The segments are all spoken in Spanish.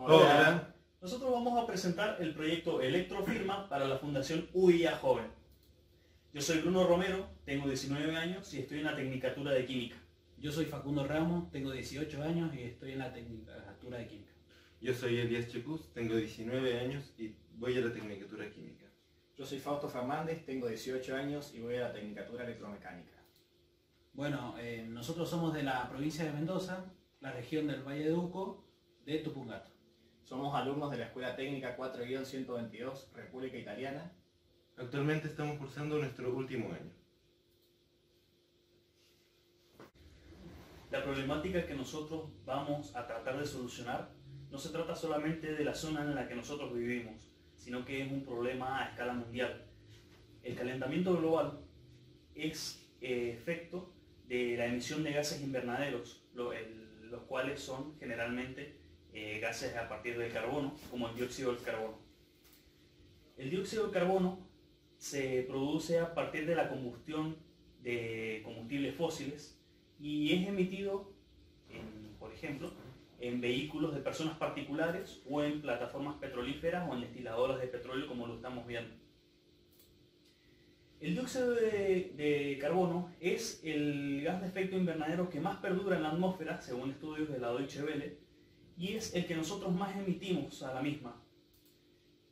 Hola. Nosotros vamos a presentar el proyecto Electrofirma para la Fundación UIA Joven. Yo soy Bruno Romero, tengo 19 años y estoy en la Tecnicatura de Química. Yo soy Facundo Ramos, tengo 18 años y estoy en la Tecnicatura de Química. Yo soy Elías Checus, tengo 19 años y voy a la Tecnicatura Química. Yo soy Fausto Fernández, tengo 18 años y voy a la Tecnicatura Electromecánica. Bueno, nosotros somos de la provincia de Mendoza, la región del Valle de Uco, de Tupungato. Somos alumnos de la Escuela Técnica 4-122, República Italiana. Actualmente estamos cursando nuestro último año. La problemática que nosotros vamos a tratar de solucionar no se trata solamente de la zona en la que nosotros vivimos, sino que es un problema a escala mundial. El calentamiento global es efecto de la emisión de gases invernaderos, los cuales son generalmente gases a partir del carbono, como el dióxido del carbono. El dióxido de carbono se produce a partir de la combustión de combustibles fósiles y es emitido, por ejemplo, en vehículos de personas particulares o en plataformas petrolíferas o en destiladoras de petróleo, como lo estamos viendo. El dióxido de carbono es el gas de efecto invernadero que más perdura en la atmósfera, según estudios de la Deutsche Welle, y es el que nosotros más emitimos a la misma.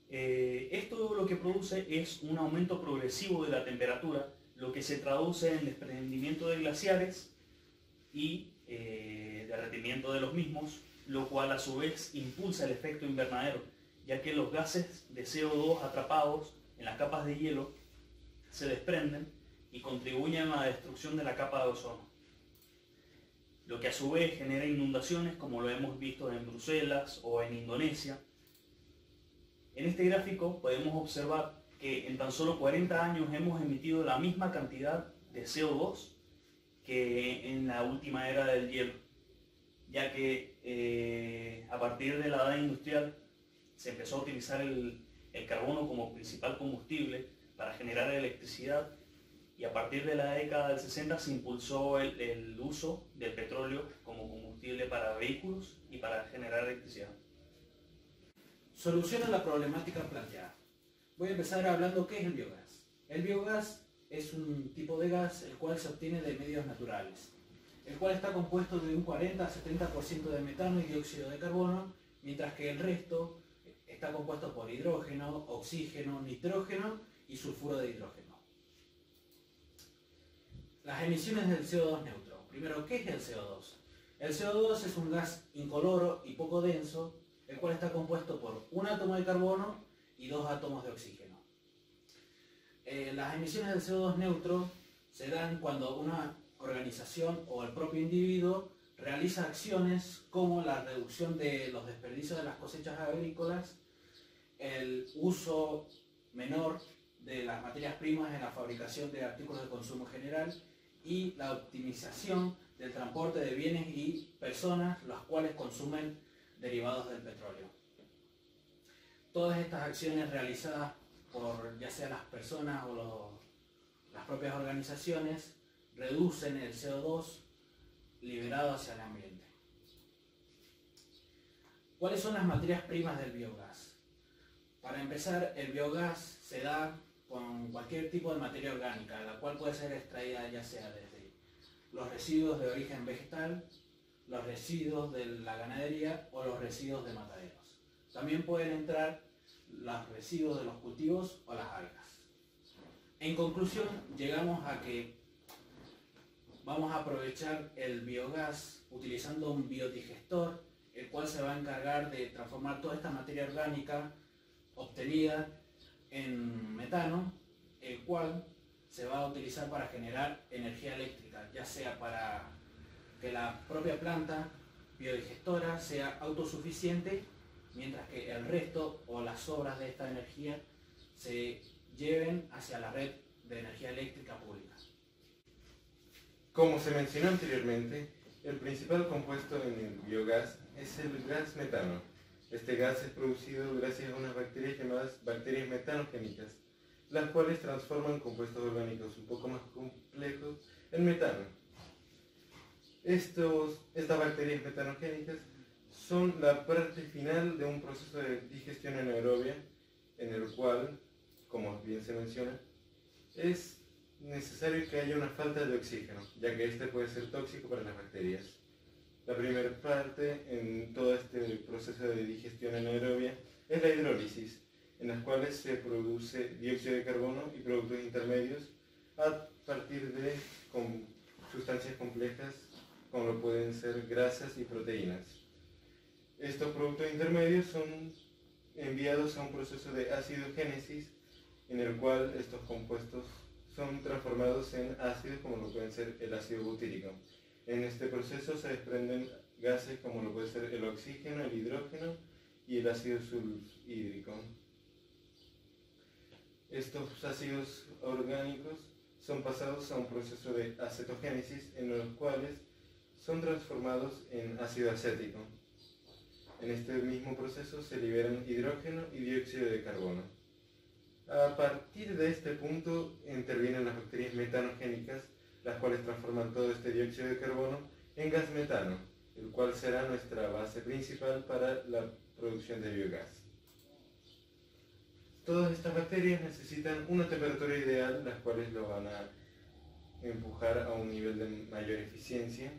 Esto lo que produce es un aumento progresivo de la temperatura, lo que se traduce en desprendimiento de glaciares y derretimiento de los mismos, lo cual a su vez impulsa el efecto invernadero, ya que los gases de CO2 atrapados en las capas de hielo se desprenden y contribuyen a la destrucción de la capa de ozono, lo que a su vez genera inundaciones como lo hemos visto en Bruselas o en Indonesia. En este gráfico podemos observar que en tan solo 40 años hemos emitido la misma cantidad de CO2 que en la última era del hielo, ya que a partir de la edad industrial se empezó a utilizar el carbono como principal combustible para generar electricidad, y a partir de la década del 60 se impulsó el uso del petróleo como combustible para vehículos y para generar electricidad. Soluciona la problemática planteada. Voy a empezar hablando qué es el biogás. El biogás es un tipo de gas el cual se obtiene de medios naturales, el cual está compuesto de un 40 a 70% de metano y dióxido de carbono, mientras que el resto está compuesto por hidrógeno, oxígeno, nitrógeno y sulfuro de hidrógeno. Las emisiones del CO2 neutro. Primero, ¿qué es el CO2? El CO2 es un gas incoloro y poco denso, el cual está compuesto por un átomo de carbono y dos átomos de oxígeno. Las emisiones del CO2 neutro se dan cuando una organización o el propio individuo realiza acciones como la reducción de los desperdicios de las cosechas agrícolas, el uso menor de las materias primas en la fabricación de artículos de consumo general y la optimización del transporte de bienes y personas, las cuales consumen derivados del petróleo. Todas estas acciones realizadas por ya sea las personas o las propias organizaciones reducen el CO2 liberado hacia el ambiente. ¿Cuáles son las materias primas del biogás? Para empezar, el biogás se da con cualquier tipo de materia orgánica, la cual puede ser extraída ya sea desde los residuos de origen vegetal, los residuos de la ganadería o los residuos de mataderos. También pueden entrar los residuos de los cultivos o las algas. En conclusión, llegamos a que vamos a aprovechar el biogás utilizando un biodigestor, el cual se va a encargar de transformar toda esta materia orgánica obtenida en metano, el cual se va a utilizar para generar energía eléctrica, ya sea para que la propia planta biodigestora sea autosuficiente, mientras que el resto o las sobras de esta energía se lleven hacia la red de energía eléctrica pública. Como se mencionó anteriormente, el principal compuesto en el biogás es el gas metano. Este gas es producido gracias a unas bacterias llamadas bacterias metanogénicas, las cuales transforman compuestos orgánicos un poco más complejos en metano. Estas bacterias metanogénicas son la parte final de un proceso de digestión anaerobia en el cual, como bien se menciona, es necesario que haya una falta de oxígeno, ya que este puede ser tóxico para las bacterias. La primera parte en todo este proceso de digestión anaerobia es la hidrólisis, en las cuales se produce dióxido de carbono y productos intermedios a partir de sustancias complejas como lo pueden ser grasas y proteínas. Estos productos intermedios son enviados a un proceso de acidogénesis en el cual estos compuestos son transformados en ácidos como lo pueden ser el ácido butírico. En este proceso se desprenden gases como lo puede ser el oxígeno, el hidrógeno y el ácido sulfhídrico. Estos ácidos orgánicos son pasados a un proceso de acetogénesis en los cuales son transformados en ácido acético. En este mismo proceso se liberan hidrógeno y dióxido de carbono. A partir de este punto intervienen las bacterias metanogénicas, las cuales transforman todo este dióxido de carbono en gas metano, el cual será nuestra base principal para la producción de biogás. Todas estas bacterias necesitan una temperatura ideal, las cuales lo van a empujar a un nivel de mayor eficiencia.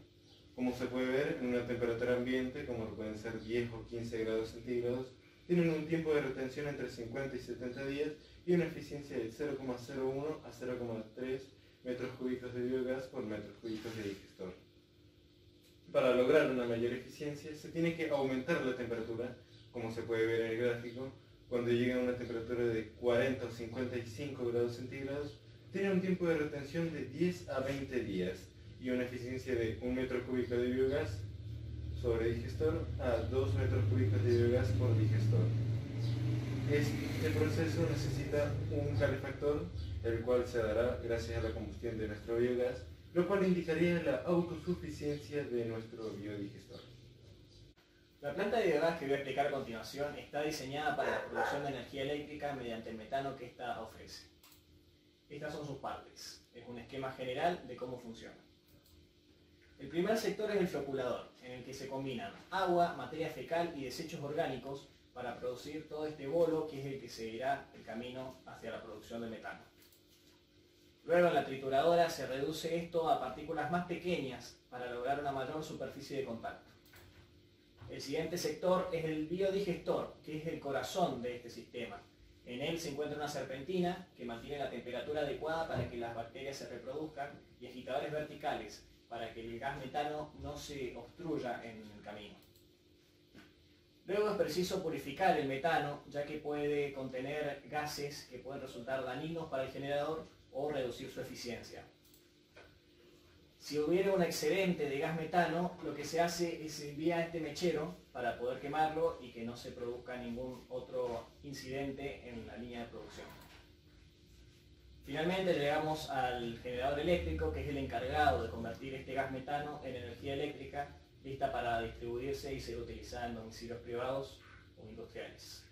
Como se puede ver, en una temperatura ambiente, como lo pueden ser 10 o 15 grados centígrados, tienen un tiempo de retención entre 50 y 70 días y una eficiencia de 0,01 a 0,3 metros cúbicos de biogás por metros cúbicos de digestor. Para lograr una mayor eficiencia se tiene que aumentar la temperatura, como se puede ver en el gráfico. Cuando llega a una temperatura de 40 o 55 grados centígrados, tiene un tiempo de retención de 10 a 20 días y una eficiencia de 1 metro cúbico de biogás sobre digestor a 2 metros cúbicos de biogás por digestor. Este proceso necesita un calefactor, el cual se dará gracias a la combustión de nuestro biogás, lo cual indicaría la autosuficiencia de nuestro biodigestor. La planta de biogás que voy a explicar a continuación está diseñada para la producción de energía eléctrica mediante el metano que ésta ofrece. Estas son sus partes. Es un esquema general de cómo funciona. El primer sector es el floculador, en el que se combinan agua, materia fecal y desechos orgánicos para producir todo este bolo que es el que seguirá el camino hacia la producción de metano. Luego en la trituradora se reduce esto a partículas más pequeñas para lograr una mayor superficie de contacto. El siguiente sector es el biodigestor, que es el corazón de este sistema. En él se encuentra una serpentina que mantiene la temperatura adecuada para que las bacterias se reproduzcan y agitadores verticales para que el gas metano no se obstruya en el camino. Luego es preciso purificar el metano, ya que puede contener gases que pueden resultar dañinos para el generador o reducir su eficiencia. Si hubiera un excedente de gas metano, lo que se hace es enviar a este mechero para poder quemarlo y que no se produzca ningún otro incidente en la línea de producción. Finalmente llegamos al generador eléctrico, que es el encargado de convertir este gas metano en energía eléctrica, lista para distribuirse y ser utilizada en domicilios privados o industriales.